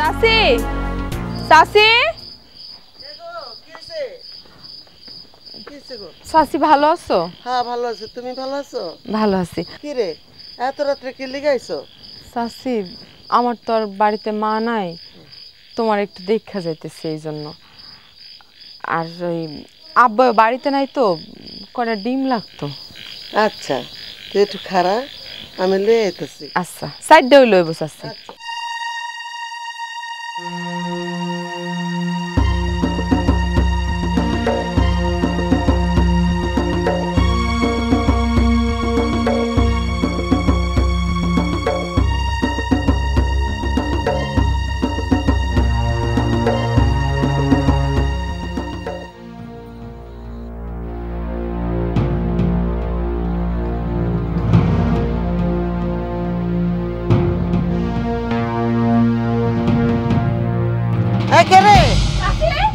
সাসি সাসি সাসি ভালো আছো? হ্যাঁ ভালো আছি, তুমি ভালো আছো? ভালো আছি। কি রে এত রাত্রে কি লিগাইছো? সাসি আমার তো আর বাড়িতে মা নাই, তোমার একটু দেখা যাইতেছে এই জন্য। আর ওই আব্বা বাড়িতে নাই তো, কটা ডিম লাগতো। আচ্ছা তুই একটু খারাপ, আমি লয়ে আইতেছি। আচ্ছা সাইড দিয়ে লইব সাসি। কে রে?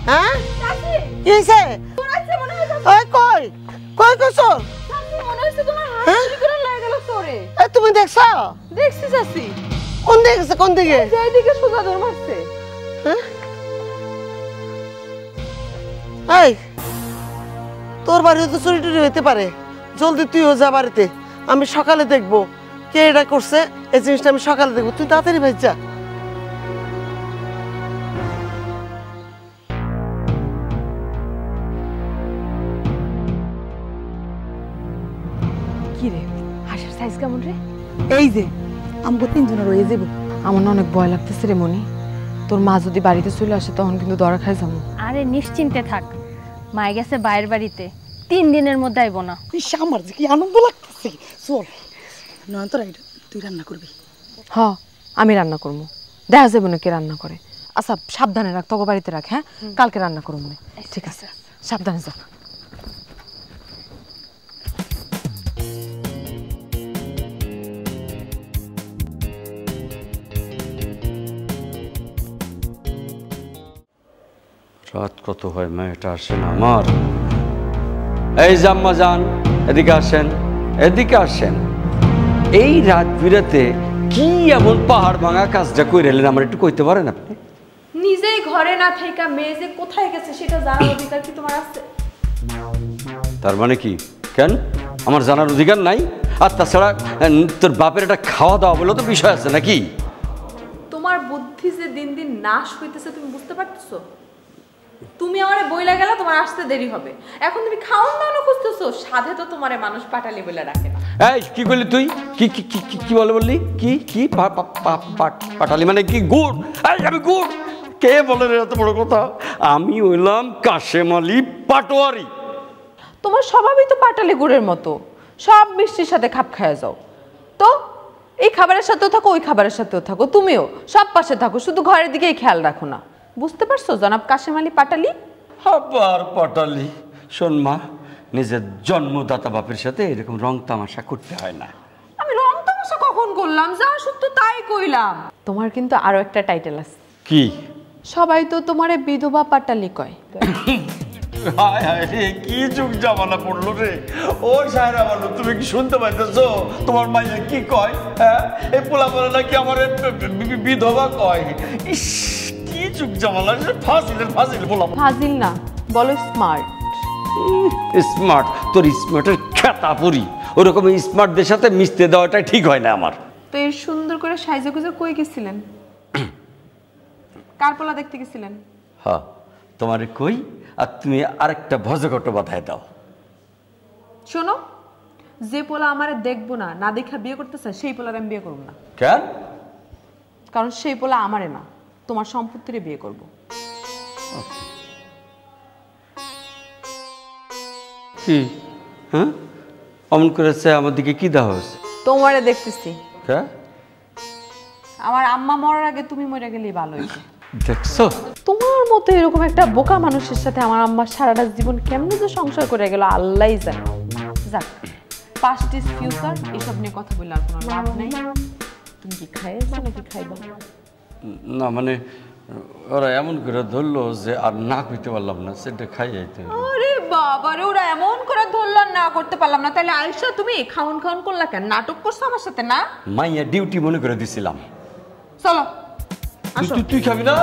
হ্যাঁ কি হইছে? ওই কই কই কইছো? তুমি দেখছো? দেখছি সাসি। কোন দিকে গেছে? কোন দিকে? যেদিকে সোজা দৌড় মারছে। এই তোর বাড়িতে তো চুরি টুরি হইতে পারে, জলদি তুইও যা বাড়িতে, আমি সকালে দেখবো কে এটা করছে। এই জিনিসটা আমি সকালে দেখবো, তুই তাড়াতাড়ি ভাই যা। কি রে হাঁসের সাইজ কেমন রে? এই যে আমগো তিনজনের রয়ে যাবো। আমার না অনেক ভয় লাগতেছে রে মনি, তোর মা যদি বাড়িতে চলে আসে তখন কিন্তু দরা খাই যাবো। আরে নিশ্চিন্তে থাক, মায়ে গেছে বাইরের বাড়িতে, 3 দিনের মধ্যে আইব না। আমার যে কি আনন্দ লাগতেছে। চল নয়নতরা, তুই রান্না করবি? হ আমি রান্না করবো, দেখা যাবে না কে রান্না করে। আচ্ছা সাবধানে রাখ, তোকে বাড়িতে রাখ। হ্যাঁ কালকে রান্না করবো মনে। ঠিক আছে সাবধানে যা। রাত কত হয় মেয়েটা আসে না আমার। এই জাম্মা যান, এদিকে আসেন, এদিকে আসেন। এই রাত বিরাতে কি এমন পাহাড় ভাঙা কাজটা কই রেলেন, আমার একটু কইতে পারেন আপনি? নিজেই ঘরে না থেকে মেয়ে যে কোথায় গেছে সেটা জানার অধিকার কি তোমার আছে? তার মানে কি? কেন আমার জানার অধিকার নাই? আর তাছাড়া তোর বাপের একটা খাওয়া দাওয়া বলে তো বিষয় আছে নাকি? তোমার বুদ্ধি যে দিন দিন নাশ হইতেছে তুমি বুঝতে পারতেছো? তুমি আমারে বইলা গেলা তোমার আসতে দেরি হবে, এখন তুমি খাওন দাওয়ানো খুঁজতেছো, সাধে তো তোমারে মানুষ পাটালি বলে ডাকে না। এই কি করলি তুই? কি কি কি কি বলে বললি? কি কি পাটালি মানে কি? গুড়? এই আমি গুড়? কে বলে রে এত বড় কথা? আমি হইলাম কাশেম আলী পাটোয়ারি। তোমার স্বভাবই তো পাটালি গুড়ের মতো, সব মিষ্টির সাথে খাপ খায়া যাও। তো এই খাবারের সাথেও থাকো, ওই খাবারের সাথেও থাকো, তুমিও সব পাশে থাকো, শুধু ঘরের দিকেই খেয়াল রাখো না। বুঝতে পারছো জনাব কাশেম আলী পাটালি? আবার পাটালি? শোন মা, নিজের জন্মদাতা বাপের সাথে এরকম রং তামাশা করতে হয় না। আমি রং তামাশা কখন করলাম? যা সত্য তাই কইলাম। তোমার কিন্তু আরো একটা টাইটেল আছে। কি? সবাই তো তোমারে বিধবা পাটালি কয়। হায় হায় রে, কি যুগ জামানা পড়লো রে। ও সায়রা বলো, তুমি কি শুনতে পাইতেছো তোমার মাইয়া কি কয়? হ্যাঁ এই পোলা বলে নাকি আমার বিধবা কয়। ইস কি যুগ জামানা, ফাজিল বলা। ফাজিল না, বলো স্মার্ট। স্মার্ট? তোর স্মার্টের খেতা পুরি। ওরকম স্মার্টদের সাথে মিশতে দেওয়াটা ঠিক হয় না আমার। তো এর সুন্দর করে সাইজে গুজে কই গেছিলেন? কার পোলা দেখতে গেছিলেন? হ্যাঁ তোমারে কই, আর তুমি আরেকটা ভজঘট বাধায় দাও। শোনো, যে পোলা আমারে দেখবো না, না দেখা বিয়ে করতে চায়, সেই পোলার আমি বিয়ে করব না। কেন? কারণ সেই পোলা আমারে না, তোমার সম্পত্তিরে বিয়ে করব। কি? হ্যাঁ অমন করেছে আমার দিকে কি দেওয়া হয়েছে? তোমারে দেখতেছি। হ্যাঁ আমার আম্মা মরার আগে তুমি মরে গেলেই ভালো হইতো। দেখছো? তোমার মতো এরকম একটা বোকা মানুষের সাথে আমার আম্মা সারাটা জীবন কেমনে যে সংসার করে গেল আল্লাহই জানে। যাক, পাস্ট ইজ ফিউচার, এসব নিয়ে কথা বললে আর কোনো লাভ নেই। তুমি কি খাইছো নাকি খাইবা? না মানে ওরা এমন করে ধরলো যে আর না কইতে পারলাম না, সেটা খাই যাইতে। আরে বাবা রে, ওরা এমন করে ধরলো না করতে পারলাম না। তাহলে আয়েশা তুমি খাওন খাওন করলা কেন? নাটক করছো আমার সাথে না? মাইয়া ডিউটি মনে করে দিছিলাম। চলো তুই খাবি না?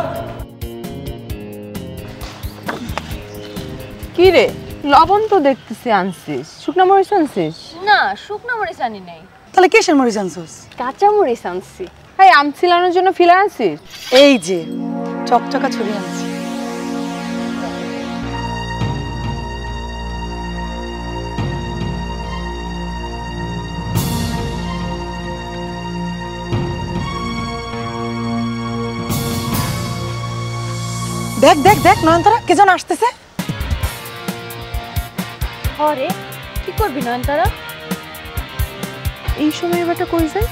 কি রে লবণ তো দেখতেছি আনছিস, শুকনো মরিচ আনছিস? না, শুকনো মরিচ আনি নাই, তাহলে কিসের মরিচ আনছোস? কাঁচা মরিচ আনছি। এই আম ছিলানোর জন্য ফিলার আনছিস? এই যে চকচকা ছুরি আনছি। দেখ দেখ দেখ নয়নতারা কে যেন আসতেছে। হরে কি করবি নয়নতারা? এই সময় এবারটা কই যায়?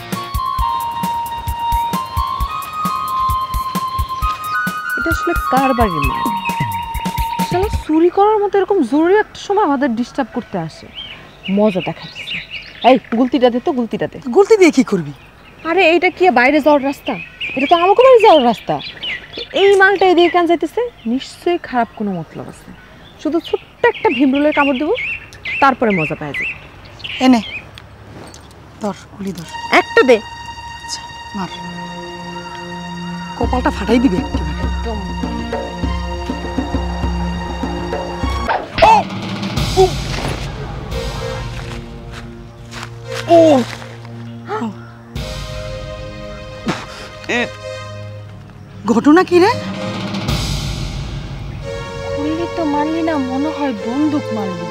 এটা আসলে কার বাড়ির মাল? শালা চুরি করার মতো এরকম জরুরি একটা সময় আমাদের ডিস্টার্ব করতে আসে, মজা দেখাচ্ছে। এই গুলতিটা দে তো, গুলতিটা দে। গুলতি দিয়ে কি করবি? আরে এইটা কি বাইরে যাওয়ার রাস্তা? এটা তো আমাকে বাড়ি যাওয়ার রাস্তা। এই মালটা এদিকে কেন যাইতেছে? নিশ্চয়ই খারাপ কোনো মতলব আছে। শুধু ছোট্ট একটা ভীমরুলের কামড় দেবো, তারপরে মজা পাওয়া যাবে। এনে ধর, গুলি ধর, একটা দে। আচ্ছা মার, কপালটা ফাটাই দিবি একেবারে। একদম ঘটনা কি রে? খুললি তো মারলি না, মনে হয় বন্দুক মারলি।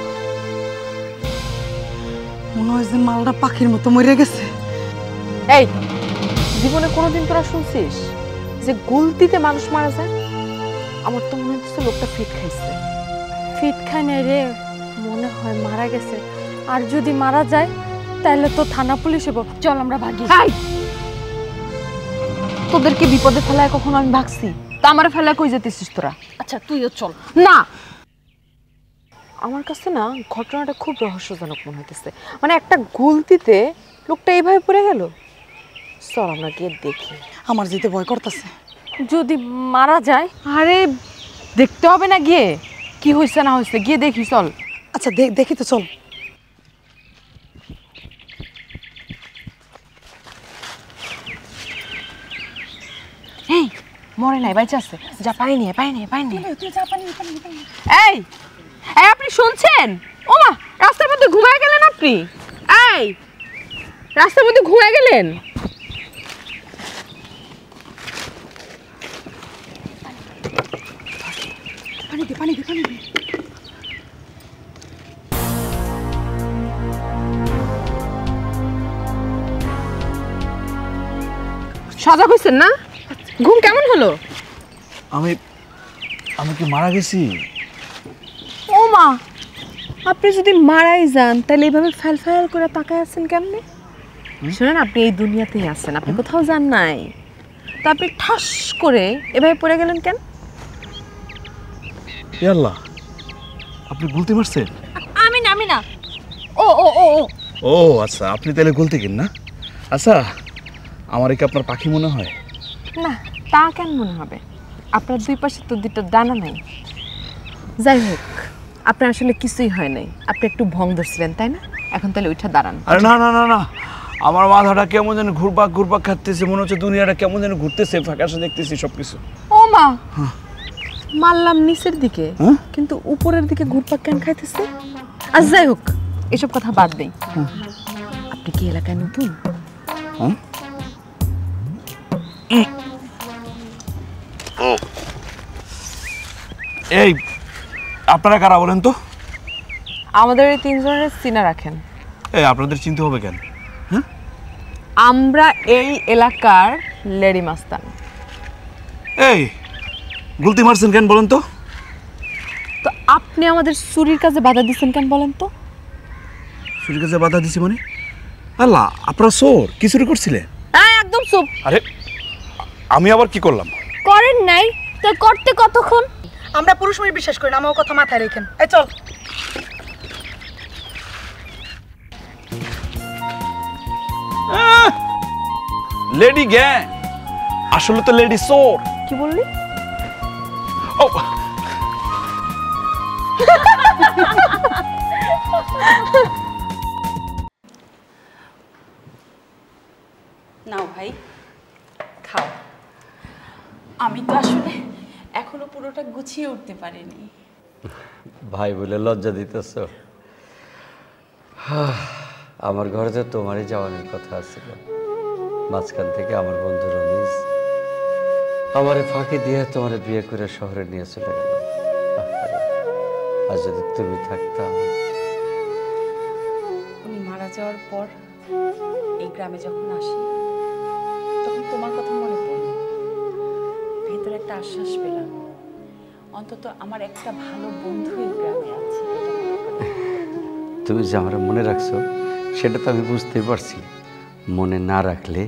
মনে হয় যে মালটা পাখির মতো মরে গেছে। এই জীবনে কোনোদিন তোরা শুনছিস যে গুলতিতে মানুষ মারা যায়? আমার তো মনে হচ্ছে লোকটা ফিট খাইছে। ফিট খায় নাই রে, মনে হয় মারা গেছে। আর যদি মারা যায় তাহলে তো থানা পুলিশ হবো। চল আমরা ভাগি। এই তোদেরকে বিপদে ফেলায় কখনো আমি ভাগছি? তা আমার ফেলায় কই যেতেছিস তোরা? আচ্ছা তুইও চল। না, আমার কাছে না ঘটনাটা খুব রহস্যজনক মনে হইতেছে। মানে একটা গুলতিতে লোকটা এইভাবে পড়ে গেল। চল আমরা গিয়ে দেখি। আমার যেতে ভয় করতেছে। যদি মারা যায়? আরে দেখতে হবে না গিয়ে কি হয়েছে না হয়েছে, গিয়ে দেখি চল। আচ্ছা দেখি তো, চল। এই মরে নাই, বাইচে আছে। যা পানি নিয়ে, পানি নিয়ে, পানি নিয়ে। এই এই আপনি শুনছেন? ওমা রাস্তার মধ্যে ঘুমায় গেলেন আপনি। এই রাস্তার মধ্যে ঘুমায় গেলেন। পানি দে, পানি দে, পানি দে। সজাগ হয়েছেন না? ঘুম কেমন হলো? আমি কি মারা গেছি? ও মা, আপনি যদি মারাই যান তাহলে এইভাবে ফ্যাল ফ্যাল করে তাকায় আছেন কেমনে? শুনেন, আপনি এই দুনিয়াতেই আছেন, আপনি কোথাও যান নাই। তা আপনি ঠাস করে এভাবে পড়ে গেলেন কেন? আল্লাহ, আপনি গুলতি মারছেন? আমি না। ও ও ও ও ও আচ্ছা, আপনি তাহলে গুলতি কিন না? আচ্ছা, আমার কি আপনার পাখি মনে হয়? না, তা কেন মনে হবে? আপনার দুই পাশে তো দুটো ডানা নাই। যাই হোক, আপনার আসলে কিছুই হয় নাই। আপনি একটু ভং ধরছিলেন তাই না? এখন তাহলে ওইটা দাঁড়ান। আরে না না না না, আমার মাথাটা কেমন যেন ঘুরপাক ঘুরপাক খাচ্ছে, মনে হচ্ছে দুনিয়াটা কেমন যেন ঘুরতেছে, ফ্যাকাশে দেখতেছি সবকিছু। ও মা, মারলাম নিচের দিকে, হ্যাঁ? কিন্তু উপরের দিকে ঘুরপাক কেন খাইতেছে? আজ যাই হোক, এসব কথা বাদ দেই। আপনি কি এলাকায় নতুন? হ্যাঁ? এই আপনারা কারা বলেন তো? আমাদের এই তিনজনের চিনা রাখেন। এই আপনাদের চিনতে হবে কেন? আমরা এই এলাকার লেডি মাস্তান। এই গুলতি মারছেন কেন বলেন তো? তো আপনি আমাদের চুরির কাজে বাধা দিচ্ছেন কেন বলেন তো? চুরির কাজে বাধা দিছি মানে? আল্লাহ, আপনারা চোর, কি চুরি করছিলেন? হ্যাঁ একদম চুপ। আরে আমি আবার কি করলাম? করেন নাই তো করতে কতক্ষণ? আমরা পুরুষ মানুষ বিশ্বাস করি না, আমার কথা মাথায় রেখেন। এই চল। লেডি গ্যাং, আসলে তো লেডি চোর। কি বললি? ও নাও ভাই, খাও। আমি তো আসলে এখনো পুরোটা গুছিয়ে উঠতে পারিনি। ভাই বলে লজ্জা দিতেছ? আমার ঘরে তো তোমারই যাওয়ানোর কথা আছিল, মাঝখান থেকে আমার বন্ধু রমেশ আমারে ফাঁকি দিয়ে তোমার বিয়ে করে শহরে নিয়ে চলে গেল। আর যদি তুমি থাকতাম। উনি মারা যাওয়ার পর এই গ্রামে যখন আসি তখন তোমার কথা মনে পড়ল, ভেতরে একটা আশ্বাস পেলাম, অন্তত আমার একটা ভালো বন্ধু এই গ্রামে আছে। তুমি যে আমার মনে রাখছো সেটা তো আমি বুঝতেই পারছি। মনে না রাখলে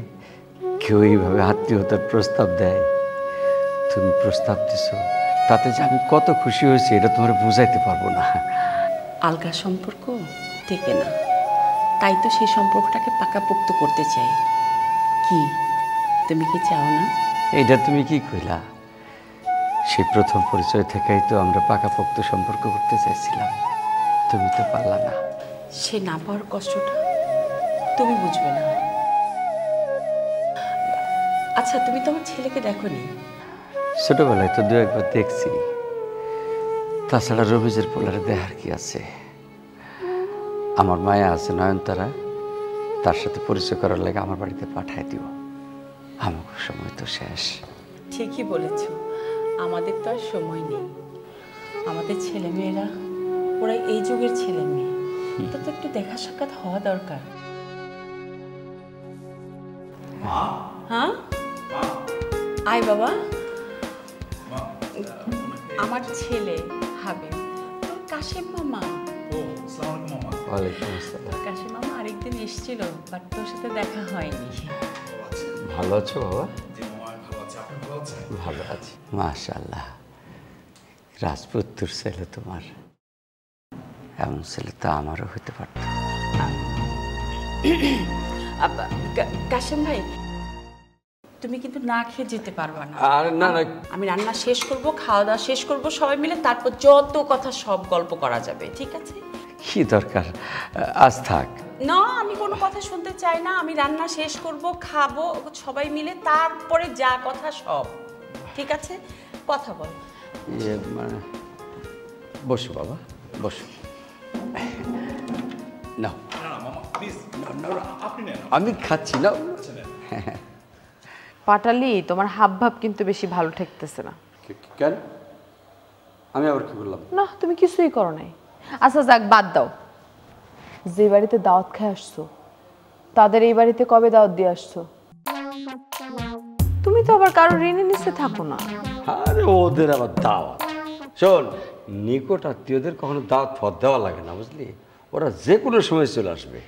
কেউ এইভাবে আত্মীয়তার প্রস্তাব দেয়, তুমি প্রস্তাব দিছো, তাতে যে আমি কত খুশি হয়েছি এটা তোমার বুঝাইতে পারবো না। আলগা সম্পর্ক টেকে না, তাই তো সেই সম্পর্কটাকে পাকাপোক্ত করতে চাই। কি তুমি কি চাও না? এইটা তুমি কি কইলা? সেই প্রথম পরিচয় থেকেই তো আমরা পাকাপোক্ত সম্পর্ক করতে চাইছিলাম, তুমি তো পারলা না। সে না পাওয়ার কষ্টটা তুমি বুঝবে না। আচ্ছা, তুমি তোমার ছেলেকে দেখোনি? ছোটবেলায় তো দু একবার দেখছি, তাছাড়া রবিজের পোলারে দেখার কি আছে? আমার মায়া আছে নয়নতারা, তার সাথে পরিচয় করার লাগে আমার বাড়িতে পাঠায় দিও। আমার সময় তো শেষ। ঠিকই বলেছ, আমাদের তো আর সময় নেই। আমাদের ছেলেমেয়েরা ওরা এই যুগের ছেলে মেয়ে, এটা তো একটু দেখা সাক্ষাৎ হওয়া দরকার। হ্যাঁ আয় বাবা। আমার ছেলে হাবিব, তোর কাশিম মামা। ওয়ালাইকুম আসসালাম। কাশিম মামা আরেকদিন এসেছিল, বাট তোর সাথে দেখা হয়নি। ভালো আছো বাবা? ভালো আছি মাশাআল্লাহ। রাজপুত্র ছেলে তোমার, এমন ছেলে তো আমারও হতে পারত। কাশিম ভাই, তুমি কিন্তু না খেয়ে যেতে পারবা না। আর না না, আমি রান্না শেষ করব, খাওয়া দাওয়া শেষ করব সবাই মিলে, তারপর যত কথা সব গল্প করা যাবে, ঠিক আছে? কি দরকার, আজ থাক। না, আমি কোনো কথা শুনতে চাই না। আমি রান্না শেষ করব, খাবো সবাই মিলে, তারপরে যা কথা সব, ঠিক আছে? কথা বল। মানে বসো বাবা, বসো। না আমি খাচ্ছি না। পাটালি, তোমার হাব ভাব কিন্তু বেশি ভালো ঠেকতেছে না। কেন? আমি আবার কি বললাম? না, তুমি কিছুই করো নাই। আচ্ছা যাক, বাদ দাও। যে বাড়িতে দাওয়াত খেয়ে আসছো, তাদের এই বাড়িতে কবে দাওয়াত দিয়ে আসছো? তুমি তো আবার কারো ঋণে নিচে থাকো না। আরে ওদের আবার দাওয়াত, শোন, নিকট আত্মীয়দের কখনো দাওয়াত ফদ দেওয়া লাগে না, বুঝলি? ওরা যে কোনো সময় চলে আসবে।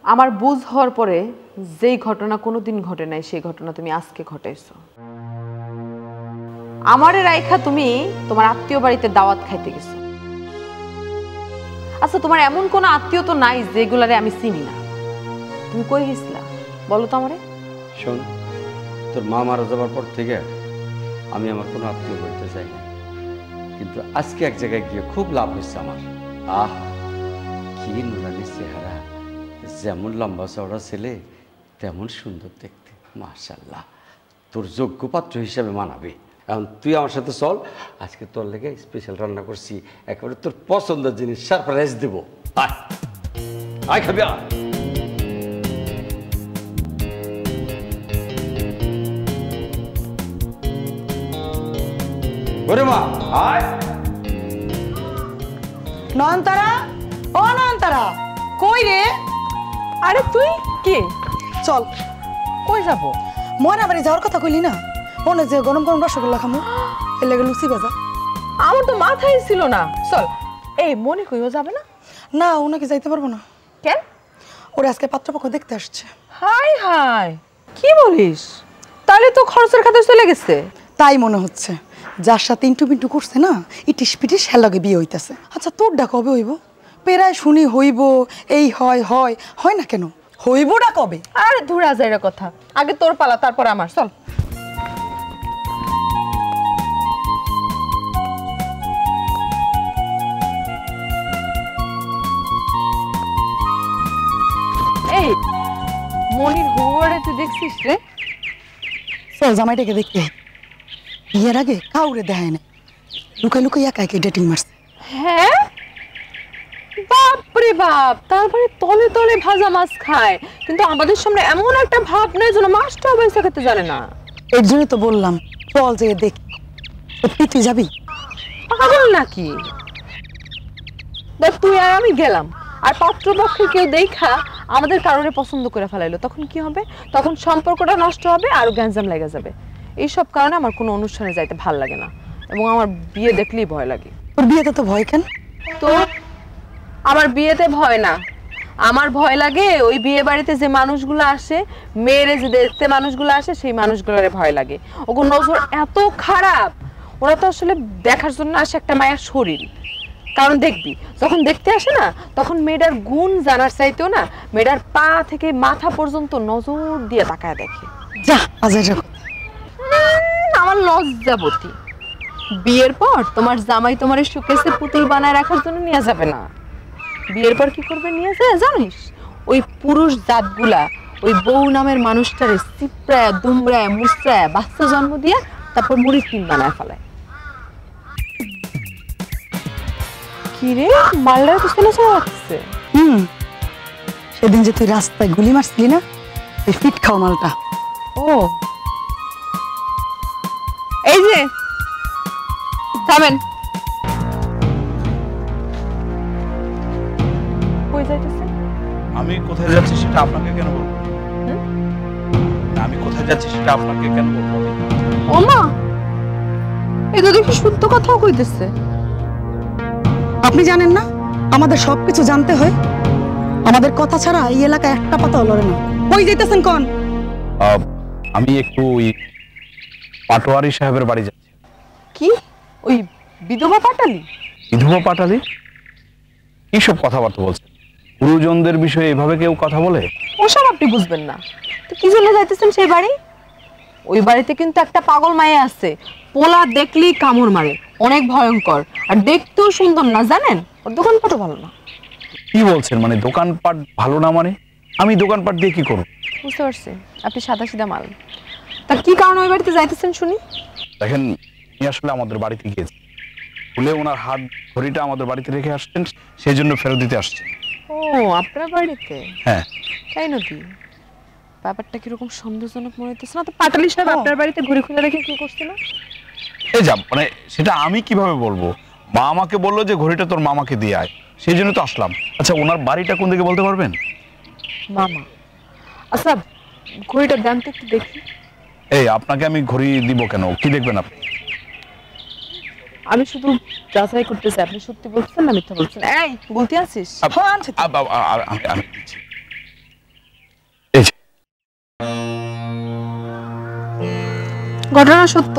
আমার বুঝ হওয়ার পরে যেই ঘটনা কোনোদিন ঘটে নাই, সেই ঘটনা তুমি আজকে ঘটাইছো। আমারে রাইখা তুমি তোমার আত্মীয় বাড়িতে দাওয়াত খাইতে গেছো। আচ্ছা, তোমার এমন কোনো আত্মীয় তো নাই যেগুলারে আমি চিনি না। তুমি কই গেছিলা বলো তো আমারে? শোন, তোর মা মারা যাবার পর থেকে আমি আমার কোনো আত্মীয় বাড়িতে যাই না, কিন্তু আজকে এক জায়গায় গিয়ে খুব লাভ হয়েছে আমার। আহ, কি নুরানির চেহারা, যেমন লম্বা চওড়া ছেলে তেমন সুন্দর দেখতে, মাশাআল্লাহ। তোর যোগ্য পাত্র হিসাবে মানাবে। এখন তুই আমার সাথে চল, আজকে তোর লেগে স্পেশাল রান্না করছি, একেবারে তোর পছন্দের জিনিস সারপ্রাইজ দেবো। আয় আয়, খাবি আয়। ওরে মা, আয়। নয়নতারা, ও নয়নতারা, কই রে? আরে তুই কি? চল। কই যাবো? ময়না বাড়ি যাওয়ার কথা কইলি না? মনে যে গরম গরম রসগোল্লা খামু, এর লেগে লুচি ভাজা। আমার তো মাথায় ছিল না। চল। এই মনে কইও যাবে না? না, ও নাকি যাইতে পারবো না। কেন? ওরা আজকে পাত্রপক্ষ দেখতে আসছে। হাই হাই, কি বলিস? তাহলে তো খরচের খাতে চলে গেছে। তাই মনে হচ্ছে। যার সাথে ইন্টু পিন্টু করছে না, ইটিস পিটিস হেলাগে বিয়ে হইতেছে। আচ্ছা, তোর ডাক কবে হইব? পেরায় শুনি হইব, এই হয় হয় হয় না কেন? হইবটা কবে? আরে ধুরা যাইরা কথা, আগে তোর পালা, তারপর আমার। চল। এই মনির হুয়ারে তুই দেখছিস রে? চল জামাইটাকে দেখতে। বিয়ের আগে কাউরে দেখায় না, লুকাই লুকাই একা একা ডেটিং মারছে। হ্যাঁ, বাপরে বাপ, তারপরে তলে তলে ভাজা মাছ খায়, কিন্তু আমাদের সামনে এমন একটা ভাব নেই যেন মাছটাও পয়সা খেতে জানে না। এর জন্য তো বললাম চল যে দেখ। সত্যি তুই যাবি? পাগল নাকি? দেখ তুই আর আমি গেলাম, আর পাত্রপক্ষে কেউ দেখা আমাদের কারণে পছন্দ করে ফেলাইলো, তখন কি হবে? তখন সম্পর্কটা নষ্ট হবে, আরো গ্যাঞ্জাম লেগে যাবে। এইসব কারণে আমার কোনো অনুষ্ঠানে যাইতে ভাল লাগে না, এবং আমার বিয়ে দেখলেই ভয় লাগে। তোর বিয়েতে তো ভয় কেন? তো আমার বিয়েতে ভয় না, আমার ভয় লাগে ওই বিয়ে বাড়িতে যে মানুষগুলো আসে, মেয়েরে যে দেখতে মানুষগুলো আসে, সেই মানুষগুলোর ভয় লাগে। ওগুলো নজর এত খারাপ, ওরা তো আসলে দেখার জন্য আসে একটা মায়ের শরীর। কারণ দেখবি যখন দেখতে আসে না, তখন মেয়েটার গুণ জানার চাইতেও না, মেয়েটার পা থেকে মাথা পর্যন্ত নজর দিয়ে তাকায় দেখে। যা আজাইরা কথা। আমার লজ্জাবতী। বিয়ের পর তোমার জামাই তোমার সুকেসে পুতুল বানায় রাখার জন্য নিয়ে যাবে না। বিয়ের পর কি করবে নিয়ে যায় জানিস? ওই পুরুষ জাতগুলা ওই বউ নামের মানুষটারে চিপড়ায় দুমড়ায় মুচড়ায় বাচ্চা জন্ম দিয়ে তারপর মুড়ির কিন বানায় ফেলায়। কি রে, মালদার পিছনে চলে? সেদিন যে তুই রাস্তায় গুলি মারছিলি না, ওই ফিট খাও মালটা। ও এই যে থামেন, কই যাইতেছেন? আমি কোথায় যাচ্ছি সেটা আপনাকে কেন বলবো? আমি কোথায় যাচ্ছি সেটা আপনাকে কেন বলবো? ওমা, এ তো দেখি শুদ্ধ কথাও কইতেছে। আপনি জানেন না আমাদের সবকিছু জানতে হয়? আমাদের কথা ছাড়া এই এলাকায় একটা পাতাও লড়ে না। কই যাইতেছেন কোন? আমি একটু ওই পাটোয়ারি সাহেবের বাড়ি যাচ্ছি। কি ওই বিধবা পাটালি? বিধবা পাটালি? কি সব কথাবার্তা বলছেন? গুরুজনদের বিষয়ে এভাবে কেউ কথা বলে? ওসব আপনি বুঝবেন না। তো কি জন্য যাইতেছেন সেই বাড়ি? ওই বাড়িতে কিন্তু একটা পাগল মায়ে আছে, পোলা দেখলেই কামড় মারে, অনেক ভয়ঙ্কর, আর দেখতেও সুন্দর না জানেন? ওর দোকানপাটও ভালো না। কি বলছেন? মানে দোকানপাট ভালো না মানে? আমি দোকানপাট দিয়ে কি করব? বুঝতে পারছি আপনি সাদা সিধা মাল। তা কি কারণে ওই বাড়িতে যাইতেছেন শুনি? দেখেন, উনি আসলে আমাদের বাড়িতে গিয়েছে, ভুলে ওনার হাত ঘড়িটা আমাদের বাড়িতে রেখে আসছেন, সেই জন্য ফেরত দিতে আসছে। ও আপনার বাড়িতে? হ্যাঁ। তাই নাকি? ব্যাপারটা কিরকম সন্দেহজনক মনে হইতেছে না তো? পাটালি সাহেব আপনার বাড়িতে ঘুরে খুলে রেখে কি করছিল? এই যা, মানে সেটা আমি কিভাবে বলবো? মা আমাকে বললো যে ঘড়িটা তোর মামাকে দিয়ে আয়, সেই জন্য তো আসলাম। আচ্ছা, ওনার বাড়িটা কোন দিকে বলতে পারবেন? মামা? আচ্ছা ঘড়িটা দেন তো একটু দেখি। এই আপনাকে আমি ঘড়ি দিব কেন? কি দেখবেন আপনি? আমি শুধু যাচাই করতেছি আপনি সত্যি বলছেন না মিথ্যা বলছেন। এই বলতে আছিস? আমি দিচ্ছি। এই যে। ঘটনা সত্য,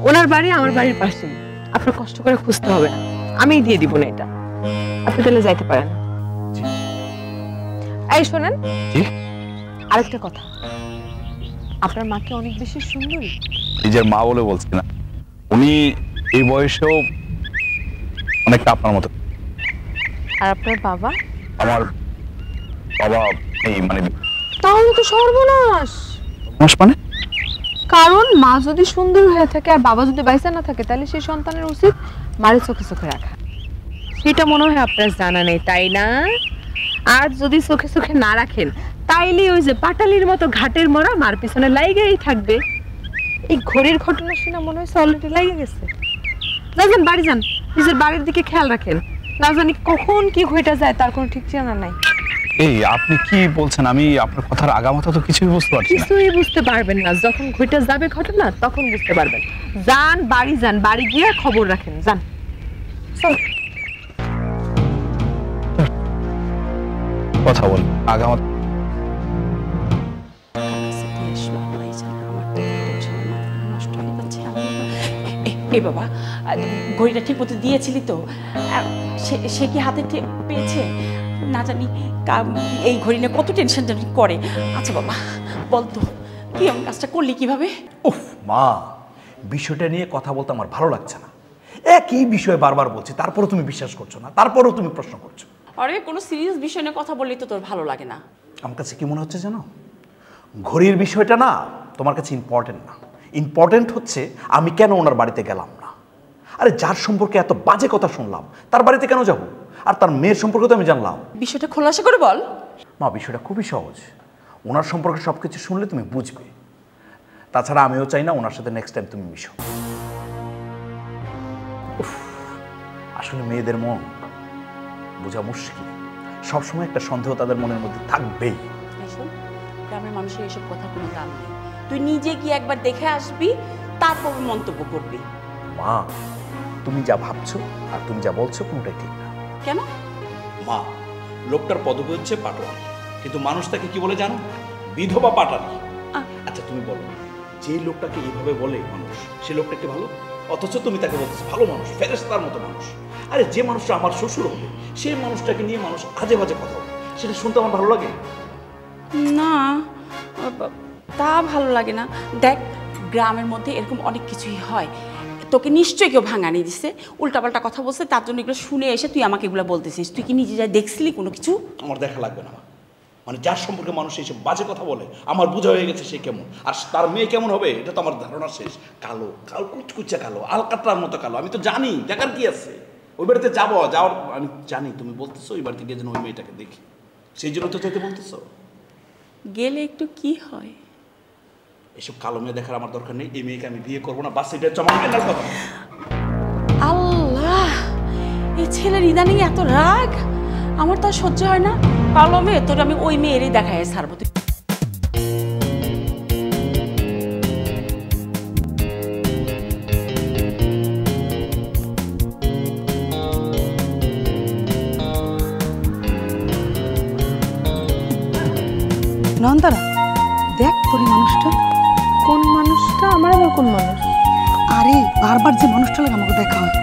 ওনার বাড়ি আমার বাড়ির পাশেই, আপনার কষ্ট করে খুঁজতে হবে না, আমিই দিয়ে দিব না এটা। আপনি তাহলে যাইতে পারেন। এই শোনেন, আরেকটা কথা, আপনার মাকে অনেক বেশি সুন্দরী। নিজের মা বলে বলছি না, উনি এই বয়সেও অনেকটা আপনার মতো। আর আপনার বাবা? আমার বাবা এই মানে। তাহলে তো সর্বনাশ। মানে? কারণ মা যদি সুন্দর হয়ে থাকে আর বাবা যদি বাইসা না থাকে, তাহলে সেই সন্তানের উচিত মায়ের চোখে চোখে রাখা। সেটা মনে হয় আপনার জানা নেই, তাই না? আর যদি চোখে চোখে না রাখেন, তাইলে ওই যে পাটালির মতো ঘাটের মরা মার পিছনে লাইগেই থাকবে। এই ঘড়ির ঘটনা শুনে মনে হচ্ছে অলরেডি লাইগে গেছে। না যান, বাড়ি যান, নিজের বাড়ির দিকে খেয়াল রাখেন, না জানি কখন কি ঘটা যায় তার কোনো ঠিক জানা নাই। এই আপনি কি বলছেন? আমি আপনার কথার আগামাথা তো কিছুই বুঝতে পারছি না। কিছুই বুঝতে পারবেন না, যখন ঘটা যাবে ঘটনা তখন বুঝতে পারবেন। যান বাড়ি যান, বাড়ি গিয়ে খবর রাখেন, যান। কথা বল আগামাথা। এ বাবা, ঘড়িটা ঠিক মতো দিয়েছিলি তো? সে কি হাতে পেয়েছে? না জানি এই ঘড়ি নিয়ে কত টেনশন করে। আচ্ছা বাবা বলতো, তুই এমন কাজটা করলি কিভাবে? উফ মা, বিষয়টা নিয়ে কথা বলতে আমার ভালো লাগছে না। একই বিষয়ে বারবার বলছি, তারপরও তুমি বিশ্বাস করছো না, তারপরও তুমি প্রশ্ন করছো। আরে কোনো সিরিয়াস বিষয় নিয়ে কথা বললেই তো তোর ভালো লাগে না। আমার কাছে কি মনে হচ্ছে জানো, ঘড়ির বিষয়টা না তোমার কাছে ইম্পর্টেন্ট না, ইম্পর্টেন্ট হচ্ছে আমি কেন ওনার বাড়িতে গেলাম না। আরে যার সম্পর্কে এত বাজে কথা শুনলাম তার বাড়িতে কেন যাব? আর তার মেয়ের সম্পর্কে তো আমি জানলাম। বিষয়টা খোলাসা করে বল। মা, বিষয়টা খুবই সহজ। ওনার সম্পর্কে সব কিছু শুনলে তুমি বুঝবে। তাছাড়া আমিও চাই না ওনার সাথে নেক্সট টাইম তুমি মিশো। আসলে মেয়েদের মন বোঝা মুশকিল। সবসময় একটা সন্দেহ তাদের মনের মধ্যে থাকবেই। গ্রামের মানুষের এসব কথা কোনো দাম নেই। তুই নিজে গিয়ে একবার দেখে আসবি, তারপর মন্তব্য করবি। মা, তুমি যা ভাবছো আর তুমি যা বলছো কোনটাই ঠিক না। কেন? মা, লোকটার পদবি হচ্ছে পাটোয়ারি, কিন্তু মানুষ তাকে কি বলে জানো? বিধবা পাটালি। আচ্ছা তুমি বলো, যে লোকটাকে এইভাবে বলে মানুষ, সে লোকটা কি ভালো? অথচ তুমি তাকে বলতেছো ভালো মানুষ, ফেরেশতার মতো মানুষ। আরে যে মানুষটা আমার শ্বশুর হবে, সেই মানুষটাকে নিয়ে মানুষ আজে বাজে কথা বলে, সেটা শুনতে আমার ভালো লাগে না? তা ভালো লাগে না। দেখ, গ্রামের মধ্যে এরকম অনেক কিছুই হয়। তোকে নিশ্চয়ই কেউ ভাঙানি দিছে, উল্টাপাল্টা কথা বলছে, তার জন্য এগুলো শুনে এসে তুই আমাকে এগুলো বলতেছিস। তুই কি নিজে যা দেখছিলি কোনো কিছু? আমার দেখা লাগবে না। মানে যার সম্পর্কে মানুষ এইসব বাজে কথা বলে আমার বোঝা হয়ে গেছে সে কেমন, আর তার মেয়ে কেমন হবে এটা তো আমার ধারণা শেষ। কালো কালো কুচকুচা কালো, আলকাতরার মতো কালো। আমি তো জানি, দেখার কি আছে? ওই বাড়িতে যাওয়ার আমি জানি। তুমি বলতেছো ওই বাড়িতে গিয়ে যেন ওই মেয়েটাকে দেখি, সেই জন্য তো যেতে বলতেছো। গেলে একটু কি হয়? এসব কালো মেয়ে দেখার আমার দরকার নেই। এই মেয়েকে আমি বিয়ে করবো না, বাস এটা চমক কেনার কথা। আল্লাহ, এই ছেলের ইদানিং এত রাগ, আমার তো আর সহ্য হয় না। কালো মেয়ে তোর আমি ওই মেয়েরই দেখায় ছাড়বো। নন্দরা, দেখ তোর এই মানুষটা। কোন মানুষটা? আমার আবার কোন মানুষ? আরে বারবার যে মানুষটা লাগে আমাকে দেখা হয়,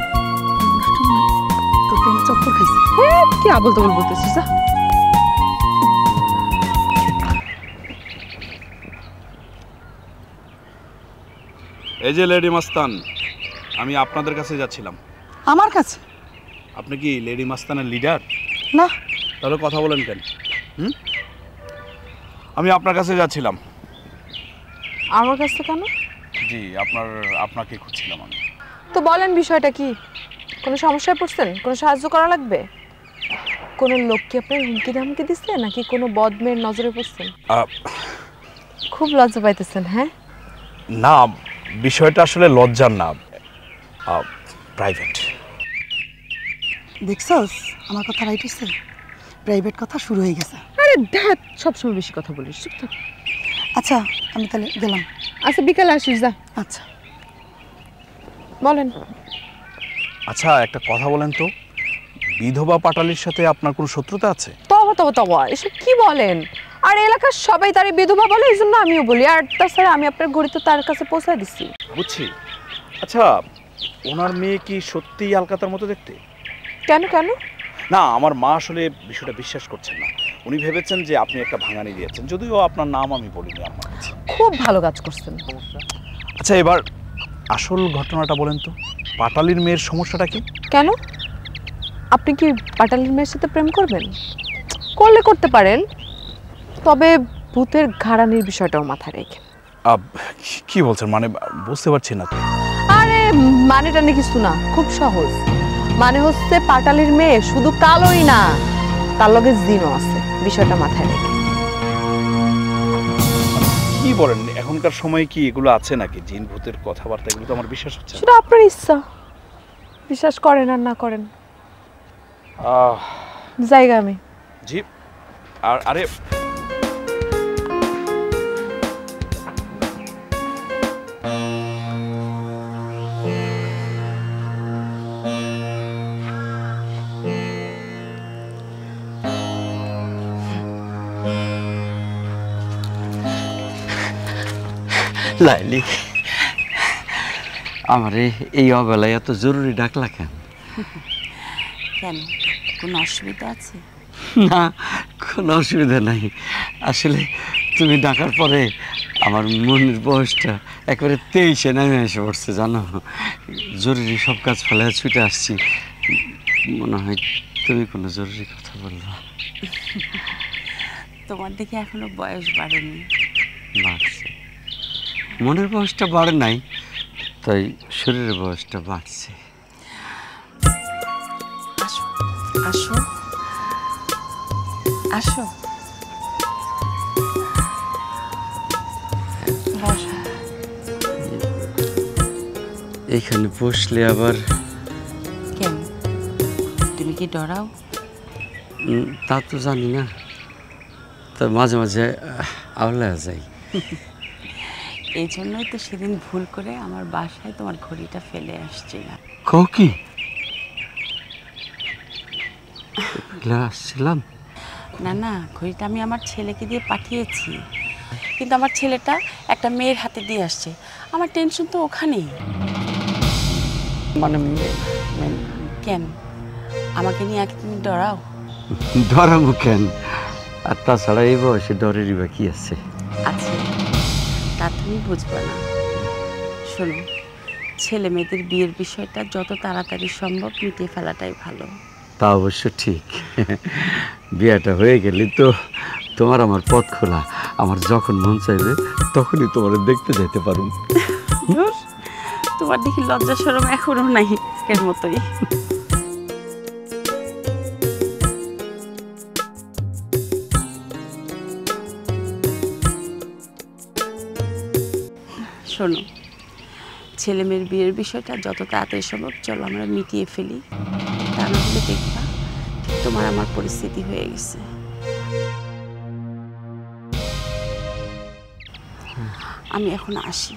মানুষটা মনে হয় তোর প্রেমে চক্কর খাইছে। কি আবল তাবল বলতেছিস? যা। এই যে লেডি মাস্তান, আমি আপনাদের কাছে যাচ্ছিলাম। আমার কাছে? আপনি কি লেডি মাস্তানের লিডার? না। তাহলে কথা বলেন কেন? আমি আপনার কাছে যাচ্ছিলাম। আমার কাছে কেন? জি, আপনাকে খুঁজছিলাম আমি। তো বলেন বিষয়টা কি? কোনো সমস্যায় পড়ছেন? কোনো সাহায্য করা লাগবে? কোনো লোক কি আপনার হুমকি ধামকি দিচ্ছে, নাকি কোনো বদমের নজরে পড়ছেন? খুব লজ্জা পাইতেছেন, হ্যাঁ? না, বিষয়টা আসলে লজ্জার না, প্রাইভেট। দেখছস আমার কথা রাইট হচ্ছে? প্রাইভেট কথা শুরু হয়ে গেছে। আরে ধ্যাত, সবসময় বেশি কথা বলিস, চুপ থাক। আচ্ছা আমি তাহলে গেলাম। আচ্ছা বিকালে আসিস, যা। আচ্ছা বলেন। আচ্ছা একটা কথা বলেন তো, বিধবা পাটালির সাথে আপনার কোনো শত্রুতা আছে? তবা এসব কি বলেন? আর এলাকার সবাই তারে বিধবা বলে, এই জন্য আমিও বলি। আর তাছাড়া আমি আপনার ঘড়ি তো তার কাছে পৌঁছায় দিচ্ছি। বুঝছি। আচ্ছা, ওনার মেয়ে কি সত্যিই আলকাতার মতো দেখতে? কেন কেন? না, আমার মা আসলে বিষয়টা বিশ্বাস করছেন না। উনি ভেবেছেন যে আপনি একটা ভাঙানি দিয়েছেন, যদিও আপনার নাম আমি বলিনি আমার কাছে। খুব ভালো কাজ করছেন। আচ্ছা এবার আসল ঘটনাটা বলেন তো, পাটালির মেয়ের সমস্যাটা কি? কেন? আপনি কি পাটালির মেয়ের সাথে প্রেম করবেন? করলে করতে পারেন, তবে ভূতের ঘাড়ানির বিষয়টাও মাথায় রেখে। কি বলছেন? মানে বুঝতে পারছি না তো। আরে মানেটা নাকি কিছু না, খুব সহজ। মানে হচ্ছে পাটালির মেয়ে শুধু কালোই না, তার লগে জিনও আছে, বিষয়টা মাথায় রেখে। কি বলেন, এখনকার সময় কি এগুলো আছে নাকি? জিন ভূতের কথাবার্তা, এগুলো তো আমার বিশ্বাস হচ্ছে না। সেটা আপনার ইচ্ছা, বিশ্বাস করেন আর না করেন। জায়গা আমি। জি। আর আরে লাইলি, আমারে এই অবেলায় এত জরুরি ডাকলা কেন? কেন, কোনো অসুবিধা আছে? না, কোনো অসুবিধা নাই। আসলে তুমি ডাকার পরে আমার মনের বয়সটা একেবারে 23-এ নেমে এসে পড়ছে জানো। জরুরি সব কাজ ফেলে ছুটে আসছি, মনে হয় তুমি কোনো জরুরি কথা বলবা। তোমার দেখে এখনো বয়স বাড়েনি। বাড়ছে। মনের বয়সটা বাড়ে নাই, তাই শরীরের বয়সটা বাড়ছে। আসো আসো আসো, বসো। এখানে বসলে আবার কেন, তুমি কি ডরাও? তা তো জানি না, তা মাঝে মাঝে আওলা যাই। এই জন্যই তো সেদিন ভুল করে আমার বাসায় তোমার ঘড়িটা ফেলে আসছিলাম। কও কি? আসছিলাম? না না, ঘড়িটা আমি আমার ছেলেকে দিয়ে পাঠিয়েছি, কিন্তু আমার ছেলেটা একটা মেয়ের হাতে দিয়ে আসছে। আমার টেনশন তো ওখানেই। মানে কেন, আমাকে নিয়ে আগে তুমি ডরাও? ডরামু কেন? আর তাছাড়া এই বয়সে ডরেরই বা কি আছে? আচ্ছা, তা তুমি বুঝবে না। শোনো, ছেলে মেয়েদের বিয়ের বিষয়টা যত তাড়াতাড়ি সম্ভব মিটিয়ে ফেলাটাই ভালো। তা অবশ্য ঠিক। বিয়েটা হয়ে গেলে তো তোমার আমার পথ খোলা। আমার যখন মন চাইবে তখনই তোমার দেখতে যেতে পারুন। তোমার দেখি লজ্জা শরম এখনো নাই, এর মতোই। শোনো, ছেলে মেয়ের বিয়ের বিষয়টা যত তাড়াতাড়ি সম্ভব চলো আমরা মিটিয়ে ফেলি। তা না হলে দেখবা তোমার আমার পরিস্থিতি হয়ে গেছে। আমি এখন আসি।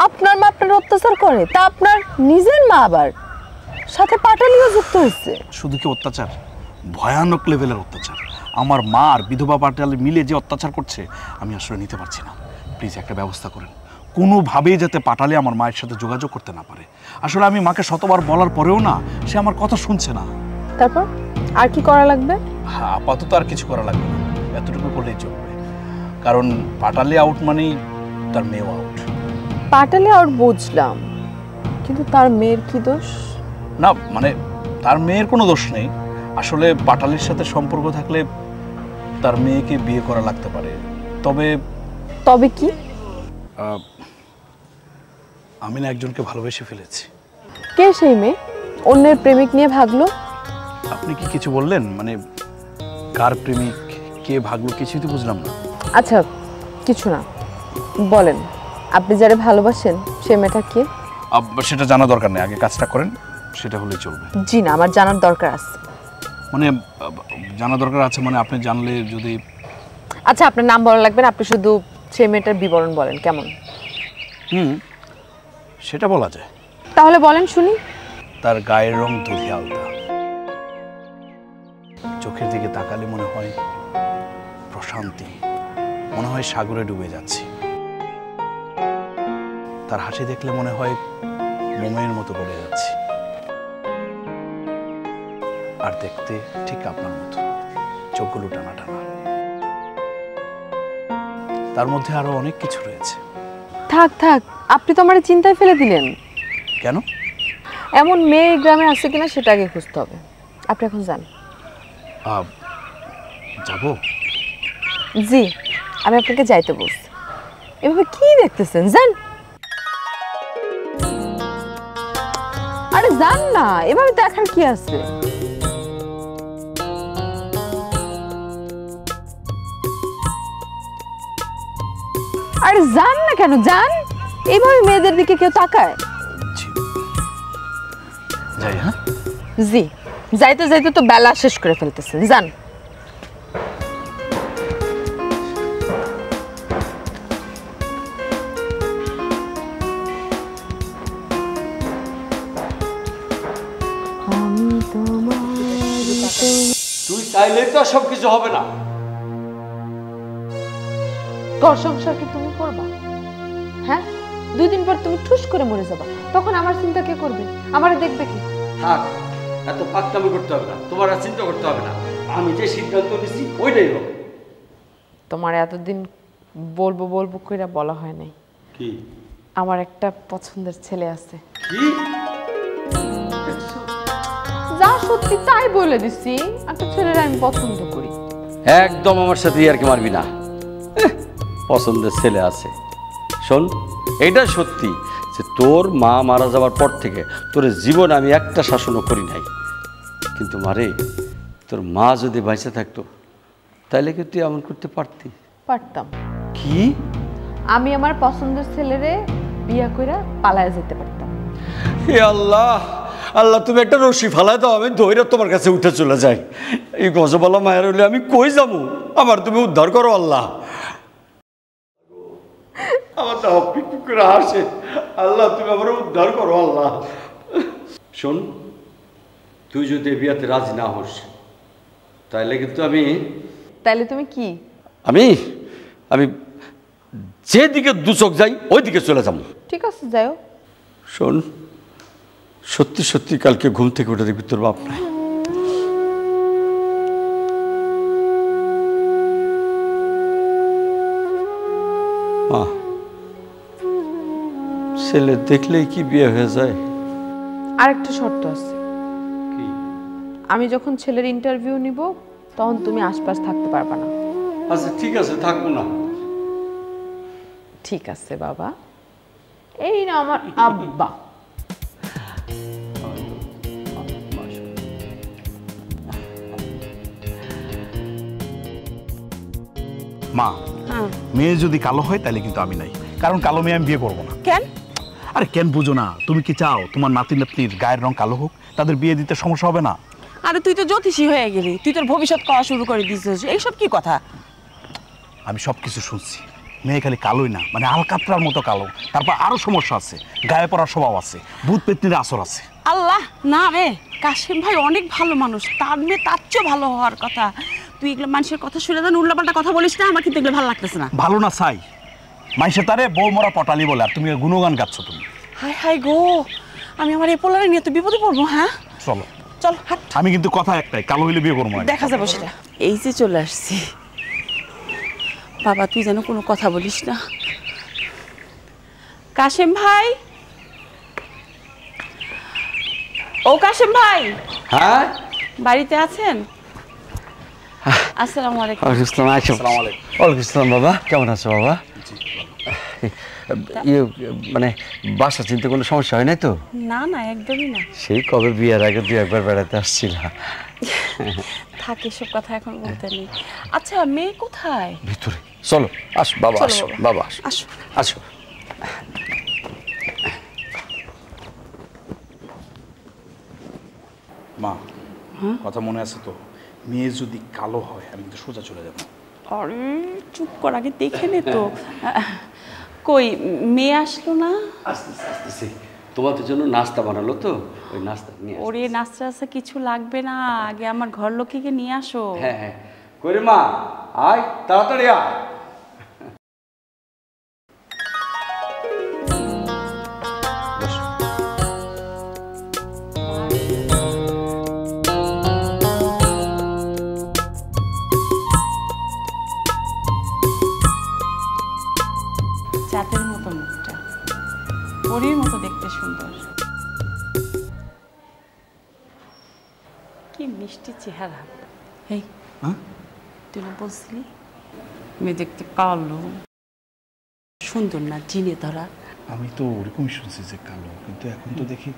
আপনার মা আপনার অত্যাচার করে, তা আপনার নিজের মা আবার সাথে পাটালিও যুক্ত হয়েছে। শুধু কি অত্যাচার, ভয়ানক লেভেলের অত্যাচার। আমার মা আর বিধবা পাটালি মিলে যে অত্যাচার করছে আমি আসলে নিতে পারছি না। প্লিজ একটা ব্যবস্থা করেন, কোনোভাবেই যাতে পাটালি আমার মায়ের সাথে যোগাযোগ করতে না পারে। আসলে আমি মাকে শতবার বলার পরেও না, সে আমার কথা শুনছে না। তারপর আর কি করা লাগবে? হ্যাঁ, আপাতত আর কিছু করা লাগবে না, এতটুকু করলেই চলবে। কারণ পাটালি আউট মানেই তার মেয়েও আউট। পাটালি আর বুঝলাম, কিন্তু তার মেয়ের কি দোষ? না মানে তার মেয়ের কোনো দোষ নেই। আসলে পাটালির সাথে সম্পর্ক থাকলে তার মেয়েকে বিয়ে করা লাগতে পারে। তবে তবে কি? আমি না একজনকে ভালোবেসে ফেলেছি। কে সেই মেয়ে? অন্যের প্রেমিক নিয়ে ভাগলো? আপনি কি কিছু বললেন? মানে কার প্রেমিক, কে ভাগলো, কিছুই তো বুঝলাম না। আচ্ছা কিছু না, বলেন আপনি যারা ভালোবাসেন সে মেয়েটা কে? সেটা জানা দরকার নেই, আগে কাজটা করেন, সেটা হলেই চলবে। জি না, আমার জানার দরকার আছে। মানে জানা দরকার আছে মানে আপনি জানলে যদি... আচ্ছা আপনার নাম বলা লাগবে না, আপনি শুধু সেই মেয়েটার বিবরণ বলেন কেমন। সেটা বলা যায়। তাহলে বলেন শুনি। তার গায়ের রং দুধে আলতা, চোখের দিকে তাকালে মনে হয় প্রশান্তি, মনে হয় সাগরে ডুবে যাচ্ছি। তার হাসি দেখলে মনে হয় মোমের মতো গলে যাচ্ছি। আর দেখতে ঠিক আপনার মতো, চোখগুলো টানা টানা। তার মধ্যে আরো অনেক কিছু রয়েছে। থাক থাক, আপনি তো আমার চিন্তায় ফেলে দিলেন। কেন? এমন মেয়ে গ্রামে আছে কিনা সেটা আগে খুঁজতে হবে। আপনি এখন যান। যাব? জি, আমি আপনাকে যাইতে বলছি। এভাবে কি দেখতেছেন? যান। আরে যান না, এভাবে দেখার কি আছে? আরে যান না কেন, যান। এইভাবে মেয়েদের দিকে কেউ তাকায়? যাই। হ্যাঁ জি, যাইতে যাইতে তো বেলা শেষ করে ফেলতেছেন, যান। তুই চাইলেই তো সব কিছু হবে না। তোর সংসার কি তুমি করবা? হ্যাঁ, 2 দিন পর তুমি ঠুস করে মরে যাবা, তখন আমার চিন্তা কে করবে? আমারে দেখবে কি? থাক, এত পাকতামি করতে হবে না, তোমার আর চিন্তা করতে হবে না। আমি যে সিদ্ধান্ত নিচ্ছি ওইটাই হবে। তোমার এতদিন বলবো বলবো কইরা বলা হয় নাই, কি? আমার একটা পছন্দের ছেলে আছে। কি? যা সত্যি তাই বলে দিছি, একটা ছেলের আমি পছন্দ করি। একদম আমার সাথে আর কি মারবি না। পছন্দের ছেলে আছে। শোন, এটা সত্যি যে তোর মা মারা যাওয়ার পর থেকে তোর জীবনে আমি একটা শাসনও করি নাই, কিন্তু মারে তোর মা যদি বেঁচে থাকতো তাহলে কি তুই এমন করতে পারতি? পারতাম। কি? আমি আমার পছন্দের ছেলেরে বিয়া কইরা পালায়া যেতে পারতাম। হে আল্লাহ, আল্লাহ তুমি একটা রশি ফালাই দাও, আমি ধৈর্য তোমার কাছে উঠে চলে যাই। এই গজবালা মায়ের হইলে আমি কই যাবো? আমার তুমি উদ্ধার করো আল্লাহ। আমার তো অপেক্ষা করে আসে, আল্লাহ তুমি আমার উদ্ধার করো আল্লাহ। শোন, তুই যদি বিয়াতে রাজি না হোস তাহলে কিন্তু তাইলে তুমি কি? আমি যেদিকে দু চোখ যাই ওই দিকে চলে যাবো। ঠিক আছে, যাও। শোন, সত্যি সত্যি কালকে ঘুম থেকে উঠে দেখবি তোর বাপ নাই। মা, ছেলে দেখলেই কি বিয়ে হয়ে যায়? আরেকটা শর্ত আছে। আমি যখন ছেলের ইন্টারভিউ নিব তখন তুমি আশপাশ থাকতে পারবা না। আচ্ছা ঠিক আছে, থাকবো না। ঠিক আছে বাবা, এই না আমার আব্বা। মা, মেয়ে যদি কালো হয় তাহলে কিন্তু আমি নাই, কারণ কালো মেয়ে আমি বিয়ে করবো না। কেন? আরে কেন বুঝো না? তুমি কি চাও তোমার নাতি নাতনির গায়ের রং কালো হোক, তাদের বিয়ে দিতে সমস্যা হবে না? আরে তুই তো জ্যোতিষী হয়ে গেলি, তুই তোর ভবিষ্যৎ করা শুরু করে দিয়েছিস, এইসব কি কথা? আমি সব কিছু শুনছি। মেয়ে খালি কালোই না, মানে আলকাতরার মতো কালো। তারপর আরো সমস্যা আছে, গায়ে পড়ার স্বভাব আছে, ভূত পেতনির আসর আছে। আল্লাহ না রে, কাশিম ভাই অনেক ভালো মানুষ, তার মেয়ে তার চেয়েও ভালো হওয়ার কথা। তুই এগুলো মানুষের কথা শুনে দেন, উল্লাপাল্টা কথা বলিস না, আমার কিন্তু এগুলো ভালো লাগতেছে না। ভালো না চাই, মাইসে তারে বউ মরা পটালি বলে, আর তুমি গুণগান গাচ্ছ তুমি। হাই হাই গো, আমি আমার এই পোলারে নিয়ে তো বিপদে পড়বো। হ্যাঁ চলো চল হাট। আমি কিন্তু কথা একটাই, কালো হইলে বিয়ে করবো না। দেখা যাবো সেটা। এই যে চলে আসছি বাবা, তুই যেন কোনো কথা বলিস না। কাশেম ভাই, ও কাশেম ভাই, হ্যাঁ বাড়িতে আছেন? আসসালামু আলাইকুম। ওয়ালাইকুম আসসালাম। বাবা কেমন আছো বাবা? মানে বাসা চিনতে কোনো সমস্যা হয় নাই তো? না না, একদমই না। সেই কবে বিয়ের আগে তুই একবার বেড়াতে আসছিল। থাকে সব কথা এখন বলতে নেই। আচ্ছা, মেয়ে কোথায়? ভিতরে চলো। আসো বাবা, আসো বাবা, আসো আসো আসো। মা, কথা মনে আছে তো? মেয়ে যদি কালো হয় আমি কিন্তু সোজা চলে যাবো। আরে চুপ কর, আগে দেখে নে তো। কই মেয়ে আসলো না? আসতেছি, তোমাদের জন্য নাস্তা বানালো তো, ওই নাস্তা নিয়ে। ওরে নাস্তা আসা কিছু লাগবে না, আগে আমার ঘর লক্ষ্মীকে নিয়ে আসো। হ্যাঁ হ্যাঁ, কইরে মা আয়, তাড়াতাড়ি আয়। চাঁদের মতো মুখটা, পরীর মতো দেখতে সুন্দর, কি মিষ্টি চেহারা। এই তুই না বলছিলি মেয়ে দেখতে কালো, সুন্দর না, জিনে ধরা? আমি তো ওরকমই শুনছি যে কালো, কিন্তু এখন তো দেখি।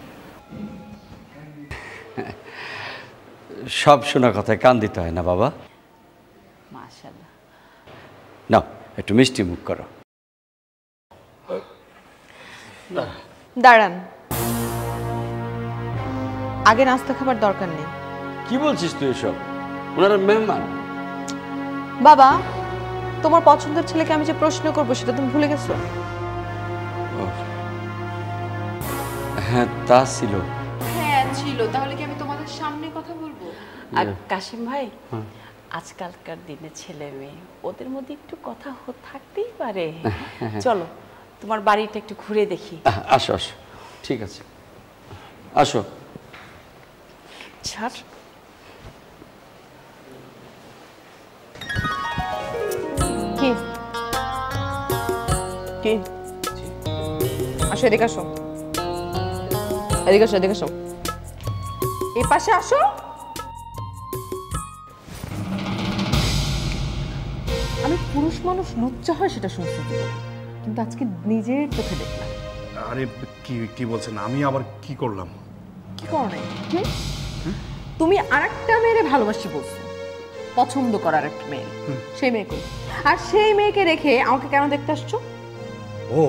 সব শোনা কথায় কান দিতে হয় না বাবা। মাশাআল্লাহ। নাও একটু মিষ্টি মুখ করো। দাঁড়ান, আগে নাস্তা খাবার দরকার নেই। কি বলছিস তুই এসব? ওনারা মেহমান। বাবা, তোমার পছন্দের ছেলেকে আমি যে প্রশ্ন করবো সেটা তুমি ভুলে গেছো? হ্যাঁ তা ছিল। হ্যাঁ ছিল, তাহলে কি আমি তোমাদের সামনে কথা বলবো? আর কাশিম ভাই, আজকালকার দিনে ছেলে মেয়ে ওদের মধ্যে একটু কথা থাকতেই পারে। চলো তোমার বাড়িটা একটু ঘুরে দেখি। আসো আসো, ঠিক আছে আসো। ছাড়। কি কি আসো এদিকে আসো, এদিকে আসো, এদিকে আসো, এই পাশে আসো। আমি পুরুষ মানুষ লুচ্চা হয় সেটা শুনছি, কিন্তু আজকে নিজের চোখে দেখলাম। আরে কি কি বলছেন? আমি আবার কি করলাম? কি করো নাই? তুমি আরেকটা মেয়েরে ভালোবাসি বলছো, পছন্দ করার একটা মেয়ে, সেই মেয়েকে, আর সেই মেয়েকে রেখে আমাকে কেন দেখতে আসছো? ও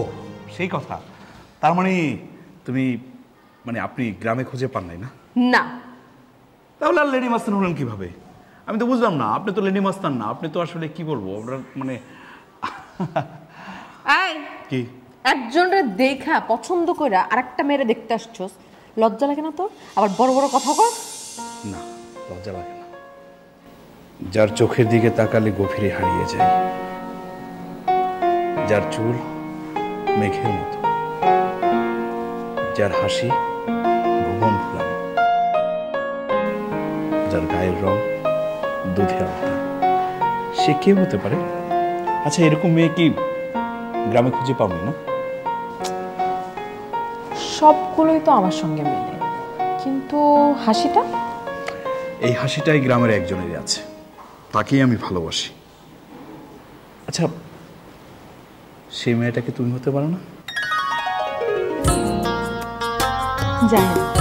সেই কথা। তার মানে তুমি, মানে আপনি গ্রামে খুঁজে পান নাই না? না। তাহলে আর লেডি মাস্তান হলেন কিভাবে? আমি তো বুঝলাম না। আপনি তো লেডি মাস্তান না, আপনি তো আসলে কি বলবো আপনার মানে কি একজনের দেখা পছন্দ করে আরেকটা মেয়েরে দেখতে আসছোস, লজ্জা লাগে না তোর? আবার বড় বড় কথা কর। না, লজ্জা লাগে না। যার চোখের দিকে তাকালে গভীরে হারিয়ে যায়, যার চুল মেঘের মতো, যার হাসি ভুবন ফুলানো, যার গায়ের রং দুধে আলতা, সে কে হতে পারে? আচ্ছা, এরকম মেয়ে কি গ্রামে খুঁজে পাবো না? সবগুলোই তো আমার সঙ্গে মিলে, কিন্তু হাসিটা, এই হাসিটাই গ্রামের একজনেরই আছে, তাকেই আমি ভালোবাসি। আচ্ছা, সেই মেয়েটাকে তুমি হতে পারো না? জানি না।